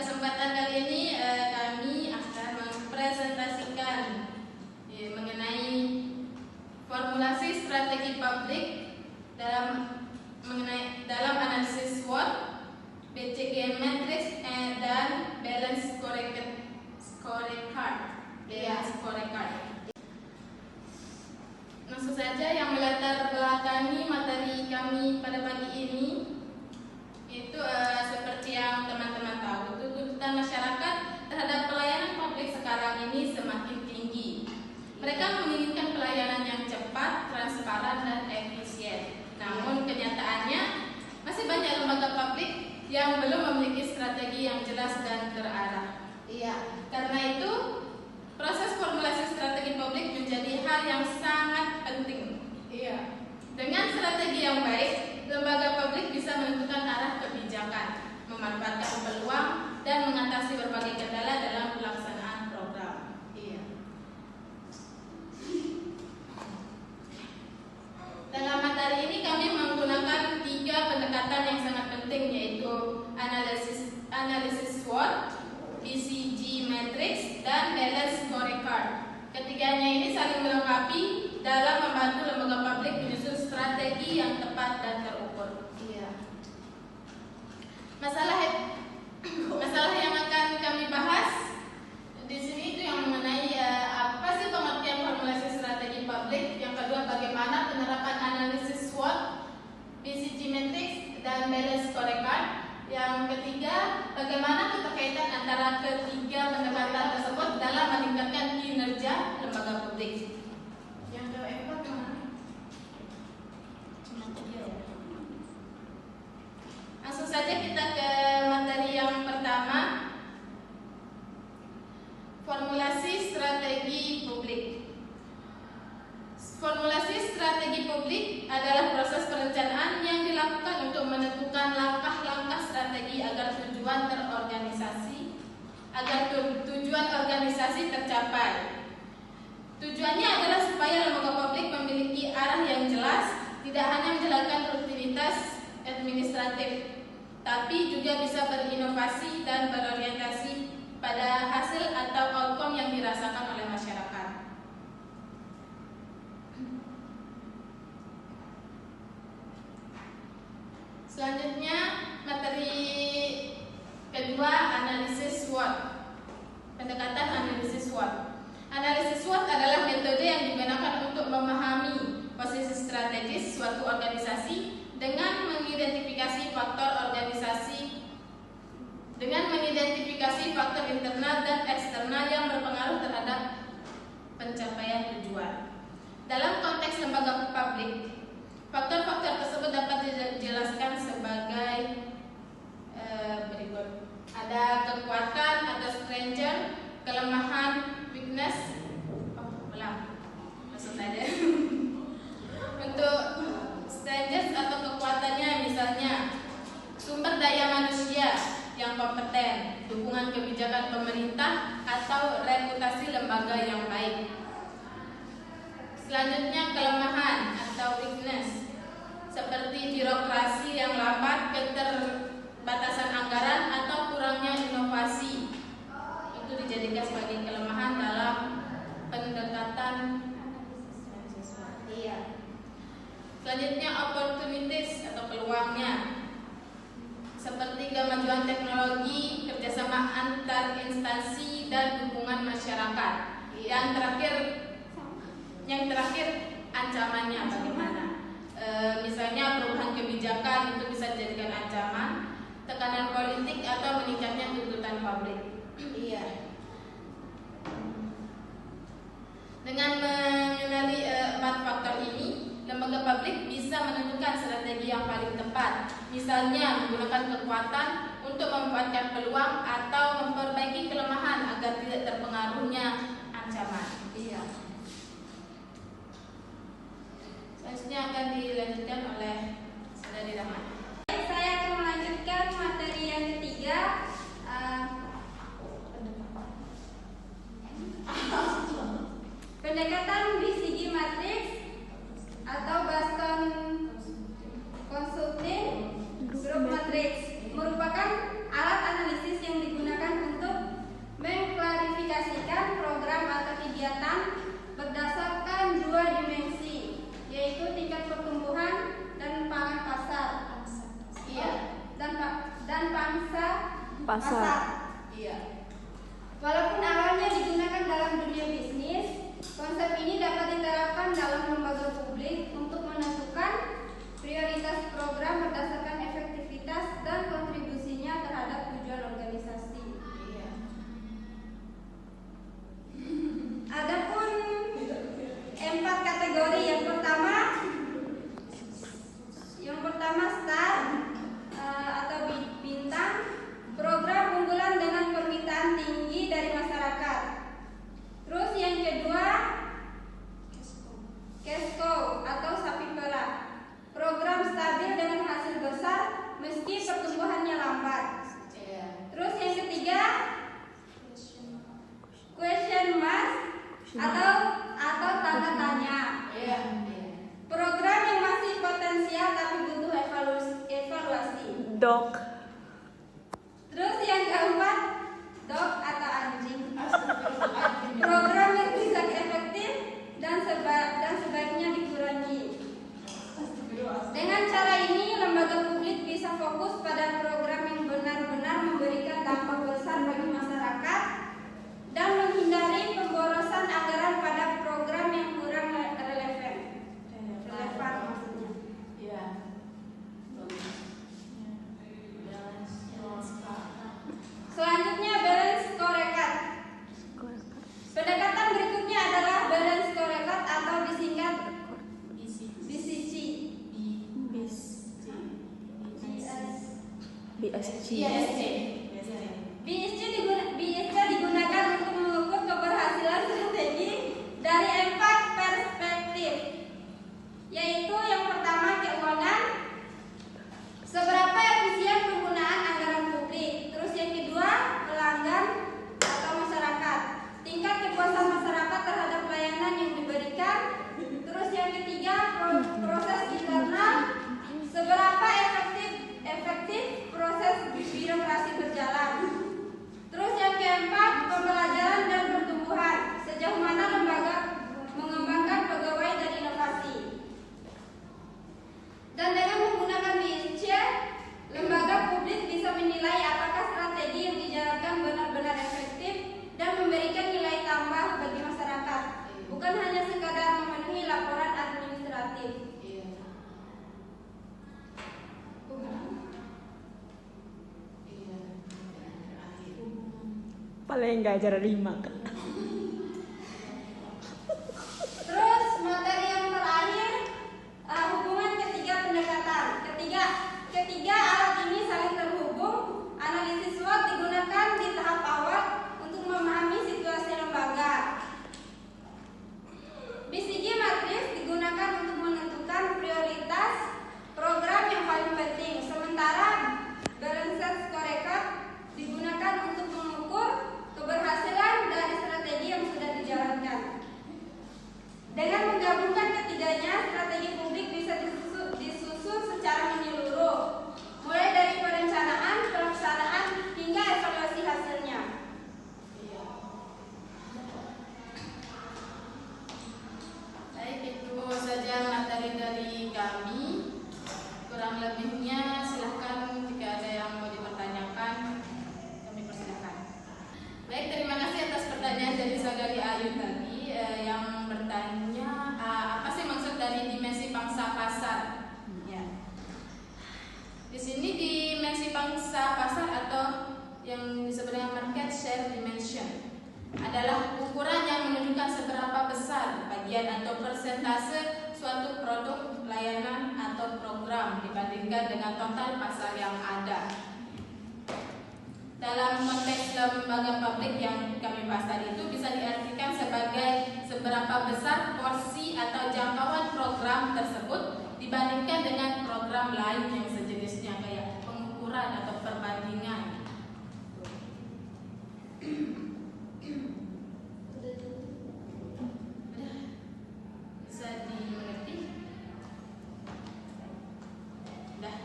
kesempatan kali ini kami akan mempresentasikan mengenai formulasi strategi publik dalam analisis SWOT, BCG matrix dan balance scorecard. Langsung saja yang melatar belakangi materi kami pada pagi ini itu seperti yang teman-teman tahu, tuntutan masyarakat terhadap pelayanan publik sekarang ini semakin tinggi. Mereka menginginkan pelayanan yang cepat, transparan, dan efisien. Namun kenyataannya masih banyak lembaga publik yang belum memiliki strategi yang jelas dan terarah. Karena itu proses formulasi strategi publik menjadi hal yang sangat penting. Dengan strategi yang baik, lembaga publik bisa menentukan arah kebijakan, memanfaatkan peluang, dan mengatasi berbagai kendala dalam pelaksanaan program. Dalam materi ini kami menggunakan 3 pendekatan yang sangat penting, yaitu analisis SWOT, BCG matrix, dan balance scorecard. Ketiganya ini saling melengkapi dalam membantu lembaga publik menyusun strategi yang tepat dan terukur. Masalah yang akan kami bahas di sini itu yang mengenai apa sih pengertian formulasi strategi publik. Yang kedua, bagaimana penerapan analisis SWOT, BCG matrix, dan balance scorecard. Yang ketiga, bagaimana keterkaitan antara ketiga pendekatan tersebut dalam meningkatkan kinerja lembaga publik. Yang keempat mana? Langsung saja kita ke materi yang pertama, formulasi strategi publik. Formulasi strategi publik adalah proses perencanaan yang dilakukan untuk menentukan langkah-langkah strategi agar tujuan organisasi tercapai. Tujuannya adalah supaya lembaga publik memiliki arah yang jelas, tidak hanya menjalankan rutinitas administratif, tapi juga bisa berinovasi dan berorientasi pada hasil atau outcome yang dirasakan oleh masyarakat. Selanjutnya, materi kedua, analisis SWOT. Pendekatan analisis SWOT. Analisis SWOT adalah metode yang digunakan untuk memahami posisi strategis suatu organisasi dengan mengidentifikasi faktor internal dan eksternal yang berpengaruh terhadap pencapaian tujuan. Dalam konteks lembaga publik, faktor-faktor tersebut dapat dijelaskan sebagai berikut. Ada kekuatan atau strength, kelemahan, weakness. Maksud saja. Untuk strength atau kekuatannya misalnya sumber daya manusia yang kompeten, dukungan kebijakan pemerintah, atau reputasi lembaga yang baik. Selanjutnya, kelemahan atau weakness seperti birokrasi yang lambat, keterbatasan anggaran, atau kurangnya inovasi. Itu dijadikan sebagai kelemahan dalam pendekatan. Selanjutnya, opportunities atau peluangnya seperti kemajuan teknologi, kerjasama antar instansi, dan dukungan masyarakat. Yang terakhir ancamannya bagaimana? Misalnya perubahan kebijakan itu bisa dijadikan ancaman, tekanan politik, atau meningkatnya tuntutan publik. Dengan mengenali 4 faktor ini, lembaga publik bisa menentukan strategi yang paling tepat. Misalnya menggunakan kekuatan untuk memanfaatkan peluang atau memperbaiki kelemahan agar tidak terpengaruhnya ancaman. Selanjutnya akan dilanjutkan oleh Saudari Rahmat. Saya akan melanjutkan materi yang ketiga, pendekatan BCG matrix atau Boston Consulting Group Matrix merupakan alat analisis yang digunakan Iya. Walaupun awalnya digunakan dalam dunia bisnis, konsep ini dapat diterapkan dalam lembaga publik untuk menentukan prioritas program berdasarkan efektivitas dan kontribusinya terhadap tujuan organisasi. Iya. Adapun 4 kategori. Yang pertama STAR atau bintang, program unggulan dengan permintaan tinggi dari masyarakat. Terus yang kedua KESCO atau sapi perah, program stabil dengan hasil besar meski pertumbuhannya lambat. Terus yang ketiga question mark atau tanda tanya, program yang masih potensial tapi butuh evaluasi. Dok. Terus yang keempat dog atau anjing, program yang bisa efektif dan sebaiknya dikurangi. Dengan cara ini lembaga publik bisa fokus pada program yang benar-benar memberikan dampak besar bagi masyarakat dan menghindari pemborosan anggaran pada program yang kurang relevan maksudnya. Iya. Selanjutnya balance scorecard. Pendekatan berikutnya adalah balance scorecard atau disingkat BCC. BSC digunakan untuk mengukur keberhasilan strategi dari 4 perspektif, yaitu yang pertama keuangan, seberapa efisien penggunaan anggaran publik. Terus yang kedua pelanggan atau masyarakat, tingkat kepuasan masyarakat terhadap pelayanan yang diberikan. Terus yang ketiga proses internal, seberapa efektif proses birokrasi berjalan. Terus yang keempat pembelajaran dan pertumbuhan, sejauh mana lembaga mengembangkan pegawai dan inovasi. Dan dengan menggunakan BSC, lembaga publik bisa menilai apakah strategi yang dijalankan benar-benar efektif dan memberikan nilai tambah bagi masyarakat, bukan hanya sekadar memenuhi laporan administratif. Paling nggak ajar 5 kan. Terus materi yang terakhir, hubungan ketiga pendekatan. Ketiga alat ini saling terhubung. Analisis SWOT digunakan di tahap awal untuk memahami situasi lembaga. BCG matriks digunakan untuk menentukan prioritas program yang paling penting. Sementara balanced scorecard digunakan untuk mengukur keberhasilan dari strategi yang sudah dijalankan. Dengan menggabungkan ketiganya, strategi publik bisa disusun secara menyeluruh, mulai dari perencanaan, pelaksanaan, hingga evaluasi hasilnya. Baik, itu saja materi dari kami. Kurang lebihnya silahkan jika ada yang mau dipertanyakan, kami persilahkan. Baik, terima kasih atas pertanyaan dari saudari Ayu tadi yang bertanya apa sih maksud dari dimensi pangsa pasar? Ya. Di sini dimensi pangsa pasar atau yang disebut dengan market share dimension adalah ukuran yang menunjukkan seberapa besar bagian atau persentase suatu produk, layanan atau program dibandingkan dengan total pasar yang ada. Dalam konteks lembaga publik yang kami bahas tadi itu bisa diartikan sebagai seberapa besar porsi atau jangkauan program tersebut dibandingkan dengan program lain yang sejenisnya, kayak pengukuran atau perbandingan. Bisa dimengerti? Dah.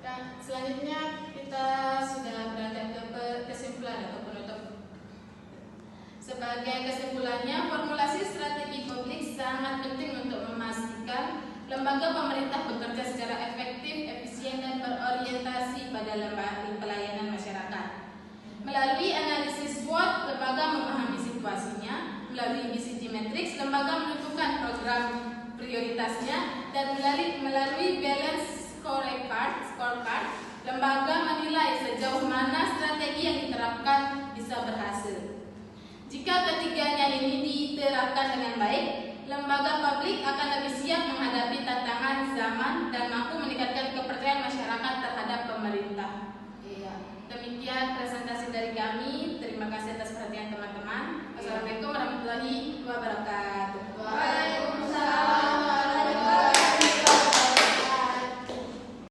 Dan selanjutnya kita sudah beranjak ke kesimpulan atau penutup. Sebagai kesimpulannya, formulasi strategi publik sangat penting untuk memastikan lembaga pemerintah bekerja secara efektif, efisien, dan berorientasi pada lembaga pelayanan masyarakat. Melalui analisis SWOT, lembaga memahami situasinya. Melalui BCG Matrix, lembaga menentukan program prioritasnya. Dan melalui balance scorecard, lembaga menilai sejauh mana strategi yang diterapkan bisa berhasil. Jika ketiganya ini diterapkan dengan baik, lembaga publik akan lebih siap menghadapi tantangan zaman dan mampu meningkatkan kepercayaan masyarakat terhadap